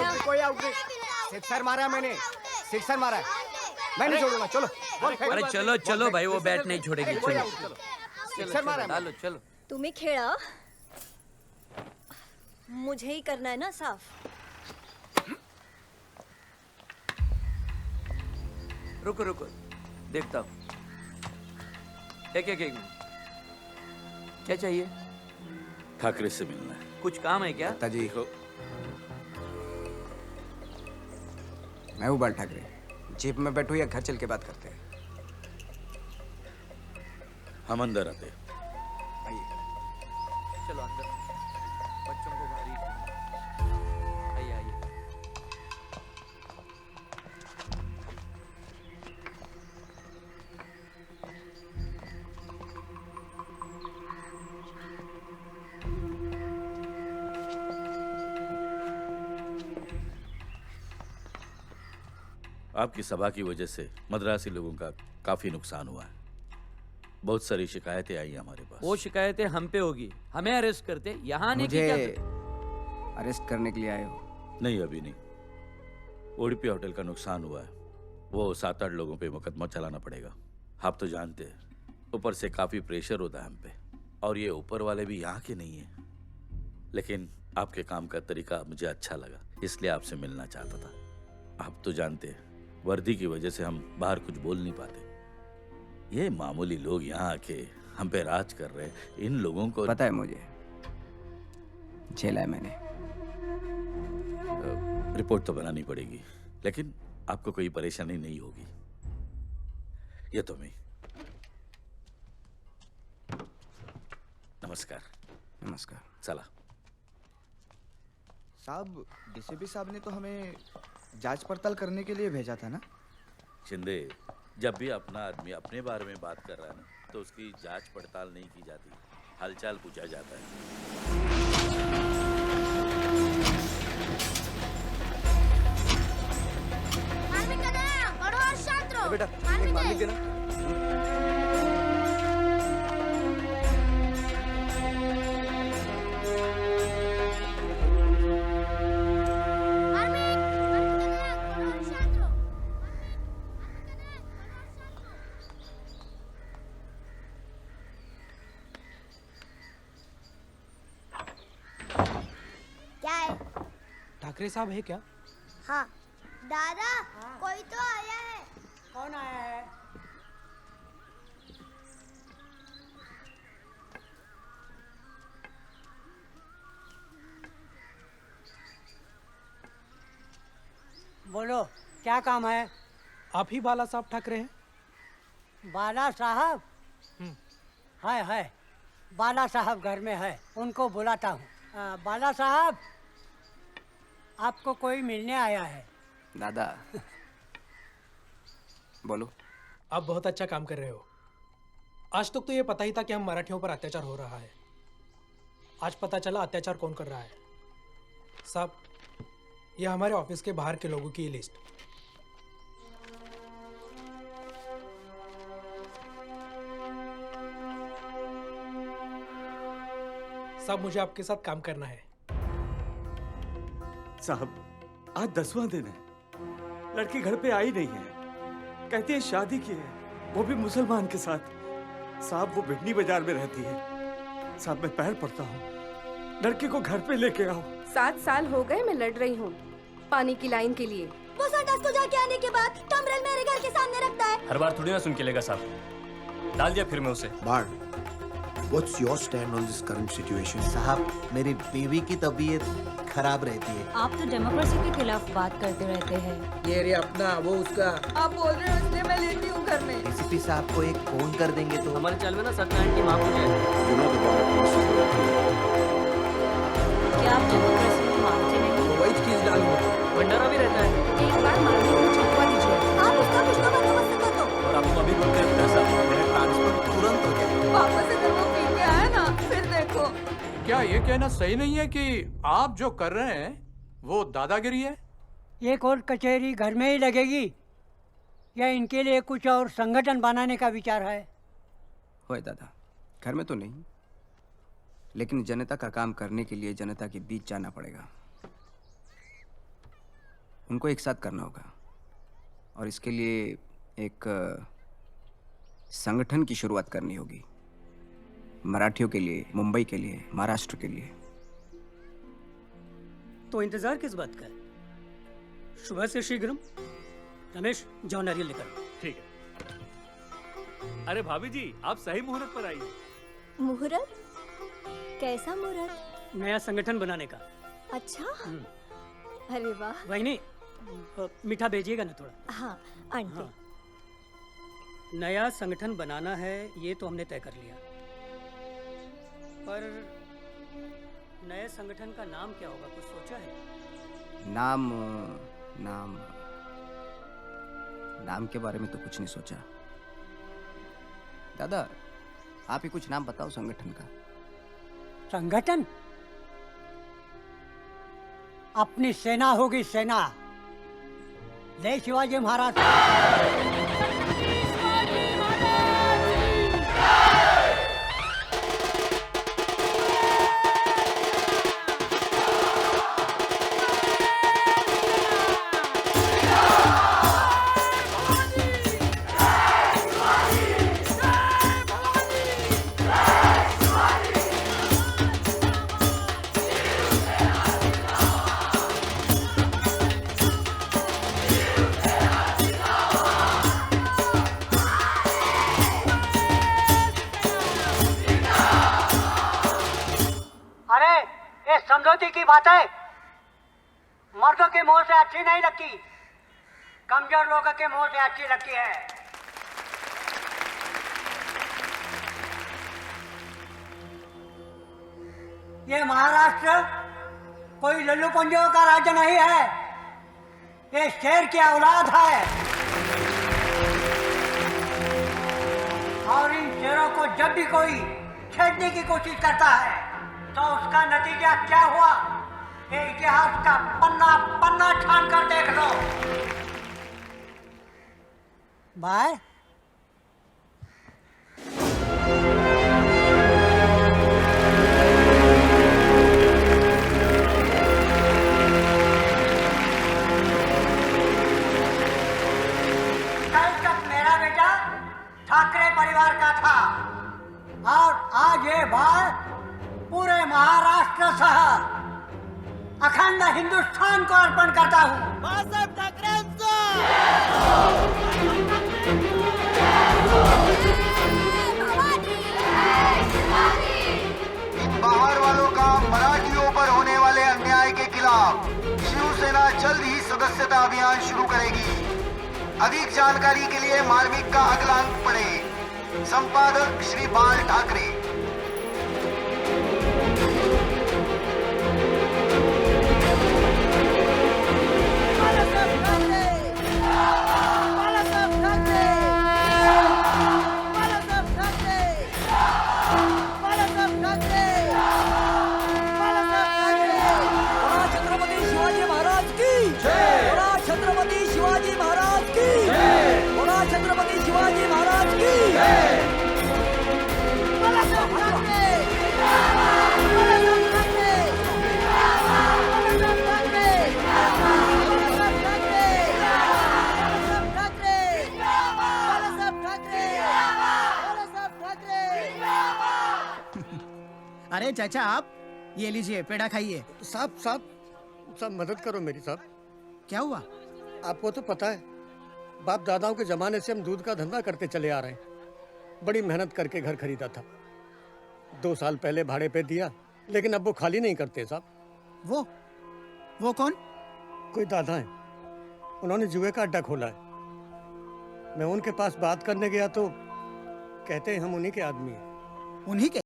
Out नहीं, कोई out नहीं। सिक्सर मारा मैंने, सिक्सर मारा। मैं नहीं छोड़ूंगा, चलो। अरे चलो चलो भाई, वो बैट नहीं छोड़ेगी। चलो सिक्सर मारा। डालो चलो। तुम्हें खेड़ा मुझे ही करना है ना साफ। रुको रुको, देखता हूँ। एक मिनट, क्या चाहिए? ठाकरे से मिलना है। कुछ काम है क्या? जी मैं हूँ बाल ठाकरे। जीप में बैठो या घर चल के बात करते हैं? हम अंदर आते। आइए। चलो अंदर, बच्चों को भारी। आइए आइए। आपकी सभा की वजह से मद्रासी लोगों का काफी नुकसान हुआ है। बहुत सारी शिकायतें आई हमारे पास। वो शिकायतें हम पे होगी, हमें अरेस्ट करते। यहाँ आने की मुझे क्या? अरेस्ट करने के लिए आए हो? नहीं, अभी नहीं। उडुपी होटल का नुकसान हुआ है, वो 7-8 लोगों पे मुकदमा चलाना पड़ेगा। आप तो जानते हैं, ऊपर से काफी प्रेशर होता है हम पे, और ये ऊपर वाले भी यहाँ के नहीं है। लेकिन आपके काम का तरीका मुझे अच्छा लगा, इसलिए आपसे मिलना चाहता था। आप तो जानते हैं, वर्दी की वजह से हम बाहर कुछ बोल नहीं पाते। ये मामूली लोग यहाँ आके हम पे राज कर रहे हैं। इन लोगों को पता है, मुझे झेला है मैंने। रिपोर्ट तो बनानी पड़ेगी, लेकिन आपको कोई परेशानी नहीं होगी। ये तो मैं। नमस्कार। नमस्कार। चला। साहब, डीसीपी साहब ने तो हमें जांच पड़ताल करने के लिए भेजा था ना? शिंदे, जब भी अपना आदमी अपने बारे में बात कर रहा है ना, तो उसकी जांच पड़ताल नहीं की जाती, हालचाल पूछा जाता है। बेटा, एक मार्मिक देना। क्या है? ठाकरे साहब है क्या? हाँ दादा, कोई तो आया है। कौन आया है? बोलो, क्या काम है? आप ही बाला साहब ठाकरे हैं? बाला साहब? है बाला साहब घर में है, उनको बुलाता हूँ। बाला साहब, आपको कोई मिलने आया है। दादा बोलो। आप बहुत अच्छा काम कर रहे हो। आज तक तो ये पता ही था कि हम मराठियों पर अत्याचार हो रहा है। आज पता चला अत्याचार कौन कर रहा है। साहब, ये हमारे ऑफिस के बाहर के लोगों की लिस्ट। साहब, मुझे आपके साथ काम करना है। साहब, आज 10वां दिन है, लड़की घर पे आई नहीं है। कहती है शादी की है, वो भी मुसलमान के साथ। साहब, वो बिडनी बाजार में रहती है। साहब, मैं पैर पड़ता हूँ, लड़की को घर पे लेके आओ। 7 साल हो गए मैं लड़ रही हूँ पानी की लाइन के लिए। वो संडास को जाके आने के बाद टमरल मेरे घर के सामने रखता है। हर बार थोड़ी ना सुन के लेगा साहब। डाल दिया फिर मैं उसे। बाढ़, What's your stand on this current situation? साहब, मेरी बीवी की तबीयत खराब रहती है। आप तो डेमोक्रेसी के खिलाफ बात करते रहते हैं। ये रे अपना, वो उसका। आप बोल रहे हो इसलिए मैं लेती हूँ घर में। डीसीपी साहब को एक फोन कर देंगे तो। हमारे चाल में ना सत्यनारायण की माँ पूजे। क्या आप डेमोक्रेसी को मानते नहीं? वही चीज डालूंगा। भंडारा भी रहता है। एक बार मार्मिक को छुपवा दीजिए। आप उसका कुछ तो बंदोबस्त कर दो। और आपको अभी बोलते हैं साहब, मेरा ट्रांसफर तुरंत हो जाए। वापस इधर वो पी के आया ना, फिर देखो। क्या ये कहना सही नहीं है कि आप जो कर रहे हैं वो दादागिरी है? ये कोर्ट कचहरी घर में ही लगेगी या इनके लिए कुछ और संगठन बनाने का विचार है? होए दादा, घर में तो नहीं, लेकिन जनता का काम करने के लिए जनता के बीच जाना पड़ेगा। उनको एक साथ करना होगा और इसके लिए एक संगठन की शुरुआत करनी होगी। मराठियों के लिए, मुंबई के लिए, महाराष्ट्र के लिए। तो इंतजार किस बात का है? सुबह से शीघ्रम। रमेश, जाओ नारियल लेकर। ठीक है। अरे भाभी जी, आप सही मुहूर्त पर आई। मुहूर्त? कैसा मुहूर्त? नया संगठन बनाने का। अच्छा, अरे वाह। वही मीठा भेजिएगा ना थोड़ा। हाँ आंटी। हाँ। नया संगठन बनाना है ये तो हमने तय कर लिया, पर नए संगठन का नाम क्या होगा, कुछ सोचा है? नाम के बारे में तो कुछ नहीं सोचा। दादा, आप ही कुछ नाम बताओ संगठन का। संगठन? अपनी सेना होगी, सेना। जय शिवाजी महाराज। अरे ये समझौते की बातें मर्दों के मुंह से अच्छी नहीं लगती, कमजोर लोगों के मुंह से अच्छी लगती है। ये महाराष्ट्र कोई लल्लू पंजों का राज्य नहीं है, ये शेर की औलाद है। और इन शेरों को जब भी कोई छेड़ने की कोशिश करता है तो उसका नतीजा क्या हुआ, ये इतिहास का पन्ना पन्ना छान कर देख लो। बाय। कल तक मेरा बेटा ठाकरे परिवार का था और आज ये भाई पूरे महाराष्ट्र सह अखंड हिंदुस्तान को अर्पण करता हूँ। इन बाहर वालों का मराठियों पर होने वाले अन्याय के खिलाफ शिवसेना जल्द ही सदस्यता अभियान शुरू करेगी। अधिक जानकारी के लिए मार्मिक का अगला अंक पढ़ें। संपादक श्री बाल ठाकरे। अरे चाचा, आप ये लीजिए, पेड़ा खाइए। साहब मदद करो मेरी साहब। क्या हुआ? आपको तो पता है, बाप दादाओं के जमाने से हम दूध का धंधा करते चले आ रहे हैं। बड़ी मेहनत करके घर खरीदा था, 2 साल पहले भाड़े पे दिया, लेकिन अब वो खाली नहीं करते साहब। वो कौन? कोई दादा है, उन्होंने जुए का अड्डा खोला है। मैं उनके पास बात करने गया तो कहते हैं हम उन्हीं के आदमी हैं। उन्हीं के?